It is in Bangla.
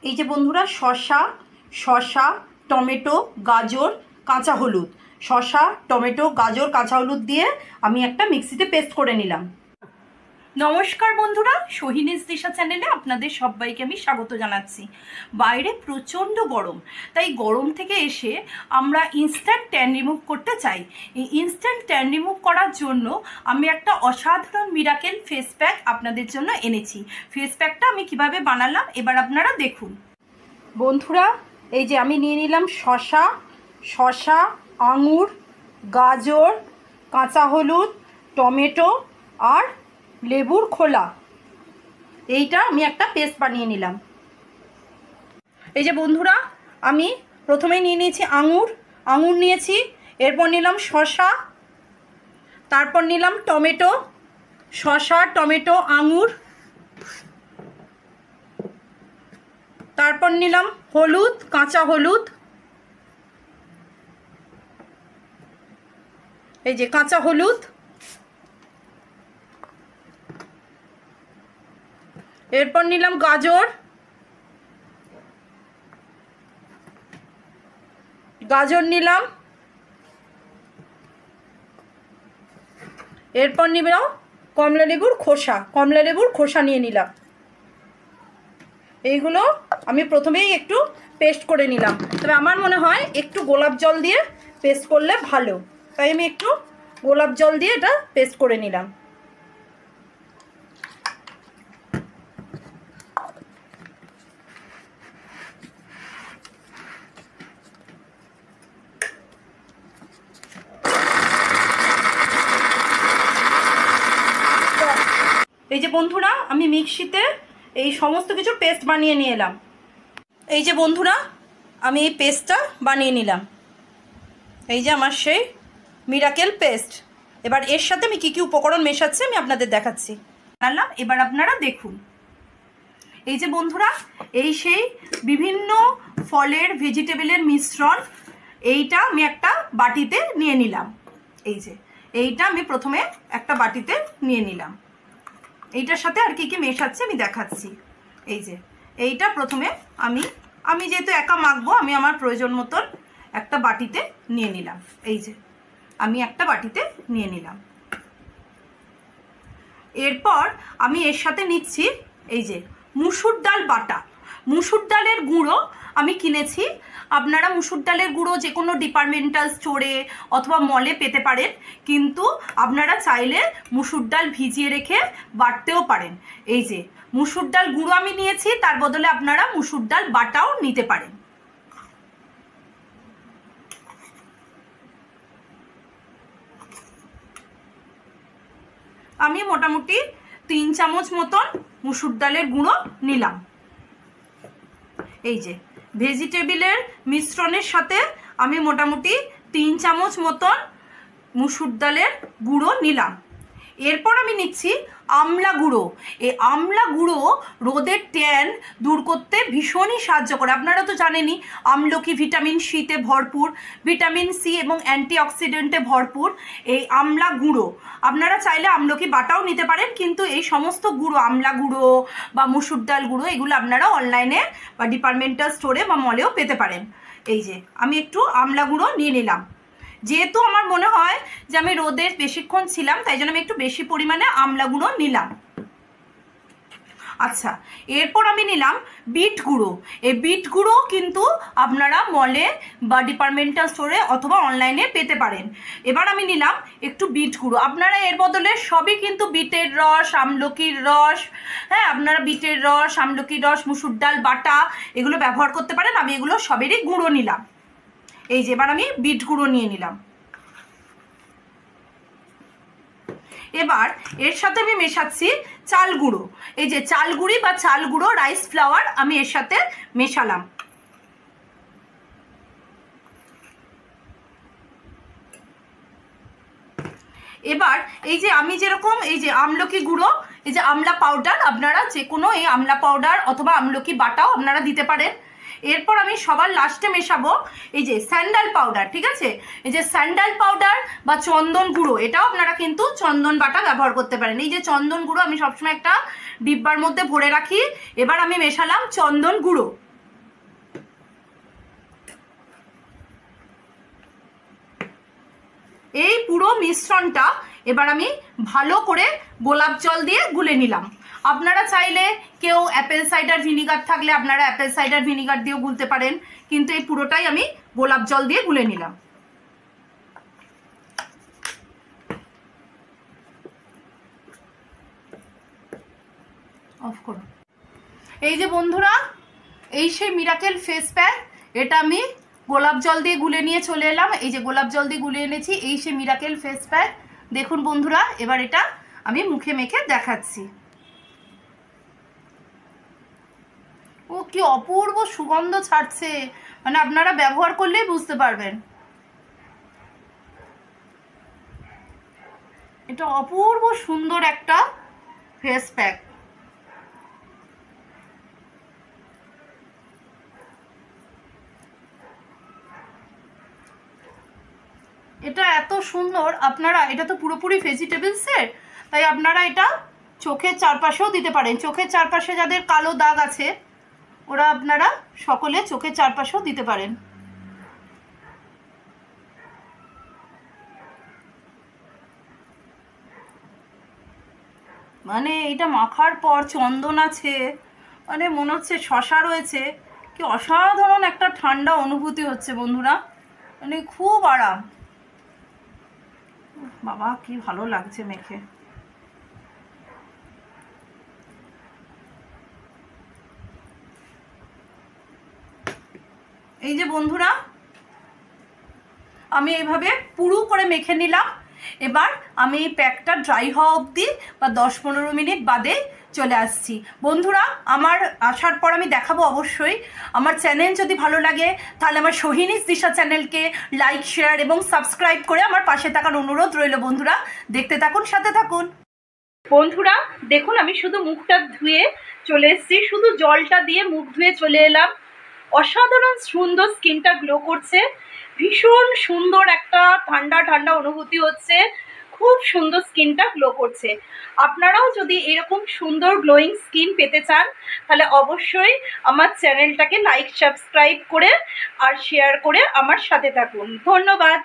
এই যে বন্ধুরা শসা টমেটো গাজর কাঁচা হলুদ, শসা টমেটো গাজর কাঁচা হলুদ দিয়ে আমি একটা মিক্সিতে পেস্ট করে নিলাম। নমস্কার বন্ধুরা, সোহিনীজ দিশা চ্যানেলে আপনাদের সবাইকে আমি স্বাগত জানাচ্ছি। বাইরে প্রচণ্ড গরম, তাই গরম থেকে এসে আমরা ইনস্ট্যান্ট ট্যান রিমুভ করতে চাই। এই ইনস্ট্যান্ট ট্যান রিমুভ করার জন্য আমি একটা অসাধারণ মিরাকেল ফেস প্যাক আপনাদের জন্য এনেছি। ফেস প্যাকটা আমি কিভাবে বানালাম এবার আপনারা দেখুন। বন্ধুরা, এই যে আমি নিয়ে নিলাম শসা আঙুর গাজর কাঁচা হলুদ টমেটো আর লেবুর খোলা, এইটা আমি একটা পেস্ট বানিয়ে নিলাম। এই যে বন্ধুরা, আমি প্রথমেই নিয়ে নিয়েছি আঙুর নিয়েছি, এরপর নিলাম শসা, তারপর নিলাম টমেটো, শসা টমেটো আঙুর, তারপর নিলাম হলুদ কাঁচা হলুদ, এই যে কাঁচা হলুদ, এরপর নিলাম গাজর নিলাম, এরপর নিলাম কমলা লেবুর খোসা নিয়ে নিলাম। এইগুলো আমি প্রথমেই একটু পেস্ট করে নিলাম, তবে আমার মনে হয় একটু গোলাপ জল দিয়ে পেস্ট করলে ভালো, তাই আমি একটু গোলাপ জল দিয়ে এটা পেস্ট করে নিলাম। এই যে বন্ধুরা, আমি মিক্সিতে এই সমস্ত কিছু পেস্ট বানিয়ে নিয়ে এলাম। এই যে বন্ধুরা, আমি এই পেস্টটা বানিয়ে নিলাম। এই যে আমার সেই মিরাকেল পেস্ট। এবার এর সাথে আমি কী কী উপকরণ মেশাচ্ছি আমি আপনাদের দেখাচ্ছি। বানালাম, এবার আপনারা দেখুন। এই যে বন্ধুরা, এই সেই বিভিন্ন ফলের ভেজিটেবলের মিশ্রণ, এইটা আমি একটা বাটিতে নিয়ে নিলাম। এই যে এইটা আমি প্রথমে একটা বাটিতে নিয়ে নিলাম। এইটার সাথে আর কি কি মেশাচ্ছে আমি দেখাচ্ছি। এই যে এইটা প্রথমে আমি যেহেতু একা মাখবো, আমি আমার প্রয়োজন মতন একটা বাটিতে নিয়ে নিলাম। এই যে আমি একটা বাটিতে নিয়ে নিলাম। এরপর আমি এর সাথে নিচ্ছি এই যে মুসুর ডাল বাটা। মুসুর ডালের গুঁড়ো আমি কিনেছি। আপনারা মুসুর ডালের গুঁড়ো যে কোনো ডিপার্টমেন্টাল স্টোরে অথবা মলে পেতে পারেন, কিন্তু আপনারা চাইলে মুসুর ডাল ভিজিয়ে রেখে বাটতেও পারেন। এই যে মুসুর ডাল গুঁড়ো আমি নিয়েছি, তার বদলে আপনারা মুসুর ডাল বাটাও নিতে পারেন। আমি মোটামুটি 3 চামচ মতন মুসুর ডালের গুঁড়ো নিলাম। এই যে ভেজিটেবলের মিশ্রণের সাথে আমি মোটামুটি 3 চামচ মতন মুসুর ডালের গুঁড়ো নিলাম। এরপর আমি নিচ্ছি আমলা গুঁড়ো। এই আমলা গুঁড়ো রোদের ট্যান দূর করতে ভীষণই সাহায্য করে। আপনারা তো জানেনই আমলকি ভিটামিন সিতে ভরপুর, ভিটামিন সি এবং অ্যান্টিঅক্সিডেন্টে ভরপুর। এই আমলা গুঁড়ো আপনারা চাইলে আমলকি বাটাও নিতে পারেন, কিন্তু এই সমস্ত গুঁড়ো আমলা গুঁড়ো বা মুসুর ডাল গুঁড়ো এগুলো আপনারা অনলাইনে বা ডিপার্টমেন্টাল স্টোরে বা মলেও পেতে পারেন। এই যে আমি একটু আমলা গুঁড়ো নিয়ে নিলাম। যেহেতু আমার মনে হয় যে আমি রোদে বেশিক্ষণ ছিলাম, তাই জন্য আমি একটু বেশি পরিমাণে আমলা গুঁড়ো নিলাম। আচ্ছা, এরপর আমি নিলাম বিট গুঁড়ো। এই বিট গুঁড়ো কিন্তু আপনারা মলে বা ডিপার্টমেন্টাল স্টোরে অথবা অনলাইনে পেতে পারেন। এবার আমি নিলাম একটু বিট গুঁড়ো। আপনারা এর বদলে সবই কিন্তু বিটের রস, আমলকির রস, হ্যাঁ আপনারা বিটের রস, আমলকির রস, মুসুর ডাল বাটা এগুলো ব্যবহার করতে পারেন। আমি এগুলো সবেরই গুঁড়ো নিলাম। এই যে এবার আমি বিট গুঁড়ো নিয়ে নিলাম। এবার এর সাথে আমি মেশাচ্ছি চাল গুঁড়ো। এই যে চাল গুঁড়ি বা চাল গুঁড়ো, রাইস ফ্লাওয়ার আমি এর সাথে মেশালাম। এবার এই যে আমি যেরকম এই যে আমলকি গুঁড়ো, এই যে আমলা পাউডার, আপনারা যে কোনো এই আমলা পাউডার অথবা আমলকি বাটাও আপনারা দিতে পারেন। এরপর আমি সবার লাস্টে মেশাবো এই যে স্যান্ডাল পাউডার। ঠিক আছে, এই যে স্যান্ডাল পাউডার বা চন্দন গুঁড়ো, এটাও আপনারা কিন্তু চন্দন বাটা ব্যবহার করতে পারেন। এই যে চন্দন গুঁড়ো আমি সবসময় একটা ডিব্বার মধ্যে ভরে রাখি। এবার আমি মেশালাম চন্দন গুঁড়ো। এই পুরো মিশ্রণটা এবার আমি ভালো করে গোলাপ জল দিয়ে গুলে নিলাম। আপনারা চাইলে কেউ অ্যাপেল সাইডার ভিনিগার থাকলে আপনারা অ্যাপেল সাইডার ভিনিগার দিয়েও গুলতে পারেন, কিন্তু এই পুরোটাই আমি গোলাপ জল দিয়ে গুলে নিলাম। অফ করুন। এই যে বন্ধুরা, এই সেই মিরাকেল ফেস প্যাক, এটা আমি গোলাপ জল দিয়ে গুলে নিয়ে চলে এলাম। এই যে গোলাপ জল দিয়ে গুলে এনেছি, এই সেই মিরাকেল ফেস প্যাক। দেখুন বন্ধুরা, এবার এটা আমি মুখে মেখে দেখাচ্ছি। ও কি অপূর্ব সুগন্ধ ছাড়ছে, মানে আপনারা ব্যবহার করলেই বুঝতে পারবেন। এটা অপূর্ব সুন্দর একটা ফেস প্যাক। এটা এত সুন্দর, আপনারা এটা তো পুরোপুরি ভেজিটেবলসের, তাই আপনারা এটা চোখের চারপাশেও দিতে পারেন। চোখের চারপাশে যাদের কালো দাগ আছে ওরা আপনারা সকলে চোখের চারপাশেও দিতে পারেন। মানে এটা মাখার পর চন্দন আছে, মানে মনে হচ্ছে শশা রয়েছে, কি অসাধারণ একটা ঠান্ডা অনুভূতি হচ্ছে বন্ধুরা, মানে খুব আরাম। বাবা কি ভালো লাগছে মেখে। এই যে বন্ধুরা, আমি এইভাবে পুরু করে মেখে নিলাম। এবার আমি এই প্যাকটা ড্রাই হওয়া অবধি বা 10-15 মিনিট বাদে চলে আসছি। বন্ধুরা, আমার আসার পর আমি দেখাবো অবশ্যই। আমার চ্যানেল যদি ভালো লাগে তাহলে আমার সোহিনীস দিশা চ্যানেলকে লাইক, শেয়ার এবং সাবস্ক্রাইব করে আমার পাশে থাকার অনুরোধ রইল। বন্ধুরা দেখতে থাকুন, সাথে থাকুন। বন্ধুরা দেখুন, আমি শুধু মুখটা ধুয়ে চলে এসেছি, শুধু জলটা দিয়ে মুখ ধুয়ে চলে এলাম। অসাধারণ সুন্দর, স্কিনটা গ্লো করছে, ভীষণ সুন্দর একটা ঠান্ডা ঠান্ডা অনুভূতি হচ্ছে, খুব সুন্দর স্কিনটা গ্লো করছে। আপনারাও যদি এরকম সুন্দর গ্লোয়িং স্কিন পেতে চান তাহলে অবশ্যই আমার চ্যানেলটাকে লাইক, সাবস্ক্রাইব করে আর শেয়ার করে আমার সাথে থাকুন। ধন্যবাদ।